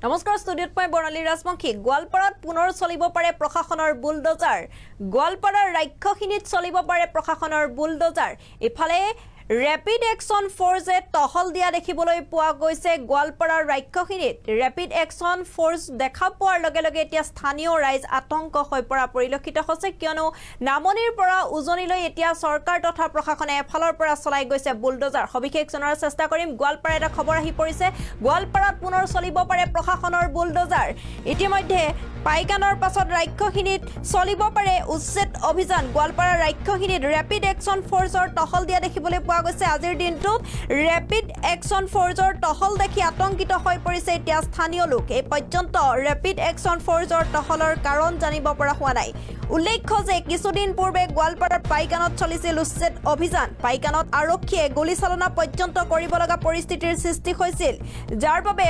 নমস্কাৰ ষ্টুডিঅ'ত মই বৰ্ণালী ৰাজবংশী গোৱালপাৰাত পুনৰ চলিব পাৰে প্ৰশাসনৰ বুলডোজাৰ গোৱালপাৰাৰ ৰাক্ষসিনীত চলিব পাৰে প্ৰশাসনৰ বুলডোজাৰ ইফালে ৰেপিড একশন ফ'ৰ্ছে টহল দিয়া দেখিবলৈ পোৱা গৈছে গোৱালপাৰাৰ ৰাক্ষসিনীত ৰেপিড একশন ফ'ৰ্ছ দেখা পোৱাৰ লগে লগে এতিয়া স্থানীয় ৰাইজ আতংক হৈ পৰা পৰিলক্ষিত হৈছে কিয়নো নামনিৰ পৰা উজনিলৈ এতিয়া চৰকাৰ তথা প্ৰশাসনে এফালৰ পৰা চলাই গৈছে বুলডোজাৰ সবিশেষ জনাৰ চেষ্টা কৰিম গোৱালপাৰা এটা খবৰ আহি পৰিছে গোৱালপাৰাত পুনৰ চলিব পাৰে প্ৰশাসনৰ বুলডোজাৰ ইতিমধ্যে পাইকানৰ পাছত ৰাক্ষসিনীত চলিব পাৰে উচ্ছেদ অভিযান গোৱালপাৰাৰ ৰাক্ষসিনীত ৰেপিড একশন ফ'ৰ্ছৰ টহল দিয়া দেখিবলৈ পোৱা গৈছে আজিৰ দিনটোত ৰেপিড একশন ফ'ৰ্ছৰ টহল দেখি আতংকিত হৈ পৰিছে এতিয়া স্থানীয় লোক এই পৰ্যন্ত ৰেপিড একশন ফ'ৰ্ছৰ টহলৰ কাৰণ জানিব পৰা হোৱা নাই উল্লেখ্য যে কিছুদিন পূৰ্বে গোৱালপাৰাৰ পাইকানত চলিছিল উচ্ছেদ অভিযান পাইকানত আৰক্ষীয়ে গুলীচালনা পৰ্যন্ত কৰিব লগা পৰিস্থিতিৰ সৃষ্টি হৈছিল যাৰ বাবে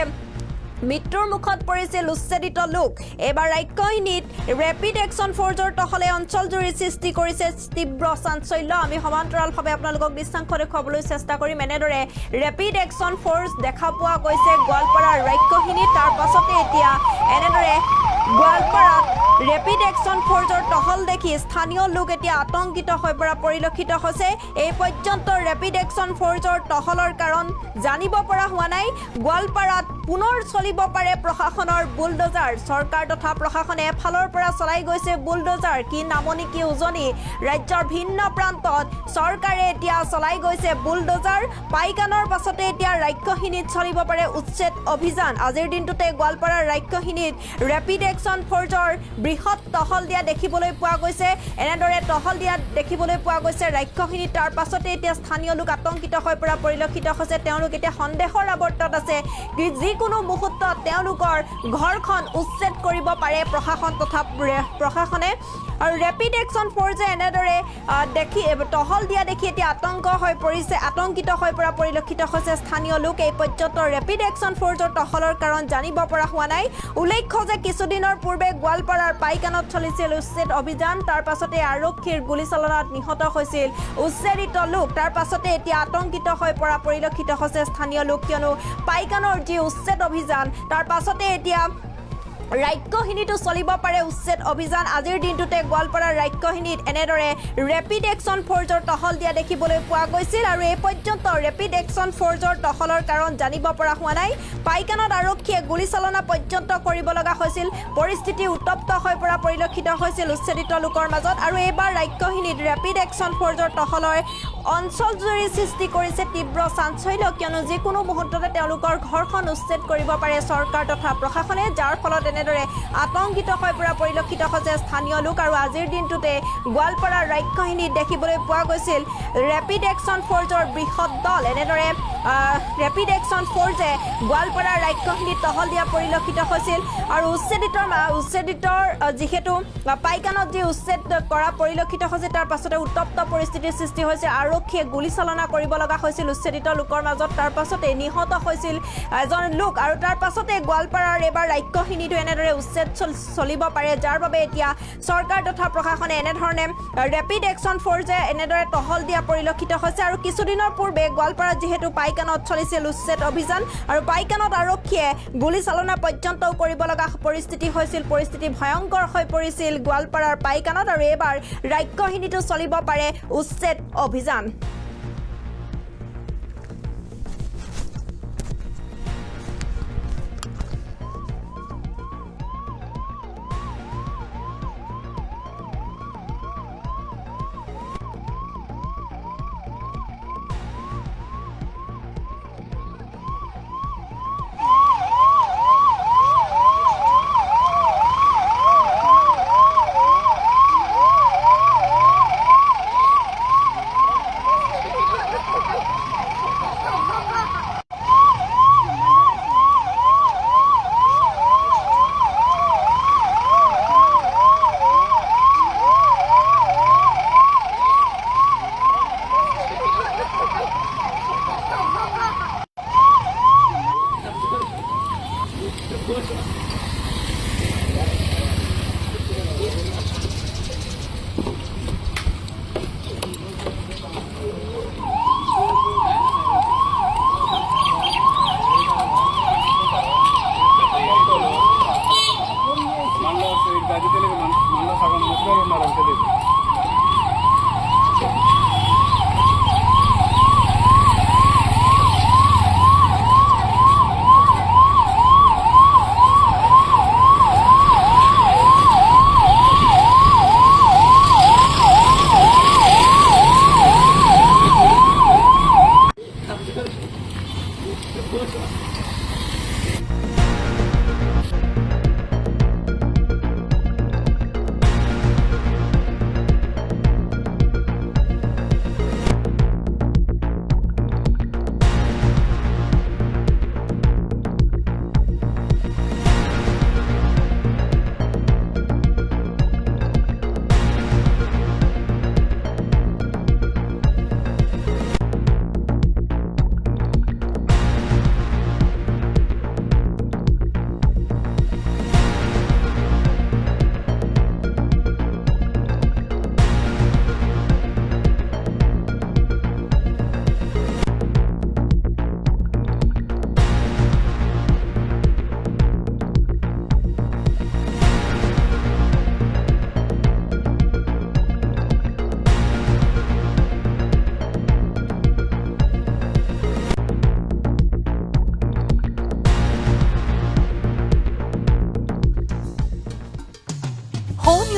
মৃত্যুৰ মুখত পৰিছিল উচ্ছেদিত লোক এবাৰ ৰাক্ষসিনীত ৰেপিড একশন ফ'ৰ্ছৰ টহলে অঞ্চল জুৰি সৃষ্টি কৰিছে তীব্ৰ চাঞ্চল্য আমি সমান্তৰালভাৱে আপোনালোকক দৃশ্যাংশ দেখুৱাবলৈ চেষ্টা কৰিম এনেদৰে ৰেপিড একশন ফ'ৰ্ছ দেখা পোৱা গৈছে গোৱালপাৰাৰ ৰাক্ষসিনীত তাৰ পাছতে এতিয়া এনেদৰে গোৱালপাৰাত ৰেপিড একশন ফ'ৰ্ছৰ টহল দেখি স্থানীয় লোক এতিয়া আতংকিত হৈ পৰা পৰিলক্ষিত হৈছে এই পৰ্যন্ত ৰেপিড একশন ফ'ৰ্ছৰ টহলৰ কাৰণ জানিব পৰা হোৱা নাই গোৱালপাৰাত পুনৰ চলিব পাৰে প্ৰশাসনৰ বুলডোজাৰ চৰকাৰ তথা প্ৰশাসনে এফালৰ পৰা চলাই গৈছে বুলডোজাৰ কি নামনি কি উজনি ৰাজ্যৰ ভিন্ন প্ৰান্তত চৰকাৰে এতিয়া চলাই গৈছে বুলডোজাৰ পাইকানৰ পাছতে এতিয়া ৰাক্ষসিনীত চলিব পাৰে উচ্ছেদ অভিযান আজিৰ দিনটোতে গোৱালপাৰাৰ ৰাক্ষসিনীত ৰেপিড একশন ফ'ৰ্ছৰ বৃহৎ টহল দিয়া দেখিবলৈ পোৱা গৈছে এনেদৰে টহল দিয়া দেখিবলৈ পোৱা গৈছে ৰাক্ষসিনীত তাৰ পাছতে এতিয়া স্থানীয় লোক আতংকিত হৈ পৰা পৰিলক্ষিত হৈছে তেওঁলোক এতিয়া সন্দেহৰ আৱৰ্তত আছে যিকোনো মুহূৰ্তত তেওঁলোকৰ ঘৰখন উচ্ছেদ কৰিব পাৰে প্ৰশাসন তথা প্ৰশাসনে আৰু ৰেপিড একশন ফ'ৰ্ছে এনেদৰে দেখি টহল দিয়া দেখি এতিয়া আতংকিত হৈ পৰা পৰিলক্ষিত হৈছে স্থানীয় লোক এই পৰ্যন্ত ৰেপিড একশন ফ'ৰ্ছৰ টহলৰ কাৰণ জানিব পৰা হোৱা নাই উল্লেখ্য যে কিছুদিনৰ পূৰ্বে গোৱালপাৰাৰ পাইকানত চলিছিল উচ্ছেদ অভিযান তাৰ পাছতে আৰক্ষীৰ গুলীচালনাত নিহত হৈছিল উচ্ছেদিত লোক তাৰ পাছতে এতিয়া আতংকিত হৈ পৰা পৰিলক্ষিত হৈছে স্থানীয় লোক কিয়নো পাইকানৰ যি উচ্ছেদ অভিযান তাৰ পাছতে এতিয়া ৰাক্ষসিনীতো চলিব পাৰে উচ্ছেদ অভিযান আজিৰ দিনটোতে গোৱালপাৰাৰ ৰাক্ষসিনীত এনেদৰে ৰেপিড একশন ফ'ৰ্ছৰ টহল দিয়া দেখিবলৈ পোৱা গৈছিল আৰু এই পৰ্যন্ত ৰেপিড একশন ফ'ৰ্ছৰ টহলৰ কাৰণ জানিব পৰা হোৱা নাই পাইকানত আৰক্ষীয়ে গুলীচালনা পৰ্যন্ত কৰিব লগা হৈছিল পৰিস্থিতি উত্তপ্ত হৈ পৰা পৰিলক্ষিত হৈছিল উচ্ছেদিত লোকৰ মাজত আৰু এইবাৰ ৰাক্ষসিনীত ৰেপিড একশন ফ'ৰ্ছৰ টহলৰ অঞ্চল জুৰি সৃষ্টি কৰিছে তীব্ৰ চাঞ্চল্য কিয়নো যিকোনো মুহূৰ্ততে তেওঁলোকৰ ঘৰখন উচ্ছেদ কৰিব পাৰে চৰকাৰ তথা প্ৰশাসনে যাৰ ফলত এনেদৰে আতংকিত হৈ পৰা পৰিলক্ষিত হৈছে স্থানীয় লোক আৰু আজিৰ দিনটোতে গোৱালপাৰাৰ ৰাক্ষসিনীত দেখিবলৈ পোৱা গৈছিল ৰেপিড একশন ফ'ৰ্ছৰ বৃহৎ দল এনেদৰে ৰেপিড একশন ফ'ৰ্ছে গোৱালপাৰাৰ ৰাক্ষসিনীত টহল দিয়া পৰিলক্ষিত হৈছিল আৰু উচ্ছেদিতৰ যিহেতু পাইকানত যি উচ্ছেদ কৰা পৰিলক্ষিত হৈছে তাৰ পাছতে উত্তপ্ত পৰিস্থিতিৰ সৃষ্টি হৈছে আৰক্ষীয়ে গুলীচালনা কৰিব লগা হৈছিল উচ্ছেদিত লোকৰ মাজত তাৰ পাছতে নিহত হৈছিল এজন লোক আৰু তাৰ পাছতে গোৱালপাৰাৰ এবাৰ ৰাক্ষসিনীটো এনেদৰে উচ্ছেদ চলিব পাৰে যাৰ বাবে এতিয়া চৰকাৰ তথা প্ৰশাসনে এনেধৰণে ৰেপিড একশন ফ'ৰ্ছে এনেদৰে টহল দিয়া পৰিলক্ষিত হৈছে আৰু কিছুদিনৰ পূৰ্বে গোৱালপাৰাত যিহেতু পাইকানত চলিছিল উচ্ছেদ অভিযান আৰু পাইকানত আৰক্ষীয়ে গুলীচালনা পৰ্যন্তও কৰিব লগা পৰিস্থিতি হৈছিল পৰিস্থিতি ভয়ংকৰ হৈ পৰিছিল গোৱালপাৰাৰ পাইকানত আৰু এইবাৰ ৰাক্ষসিনীতো চলিব পাৰে উচ্ছেদ অভিযান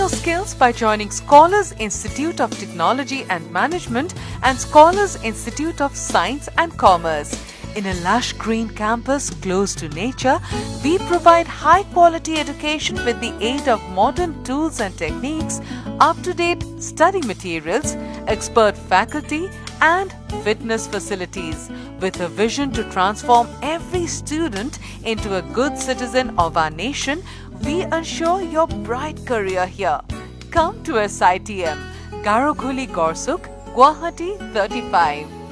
your skills by joining Scholars Institute of Technology and Management and Scholars Institute of Science and Commerce. In a lush green campus close to nature, we provide high-quality education with the aid of modern tools and techniques, up-to-date study materials, expert faculty, and fitness facilities. With a vision to transform every student into a good citizen of our nation, we ensure your bright career here. Come to SITM, Garokhuli Gorsuk, Guwahati 35.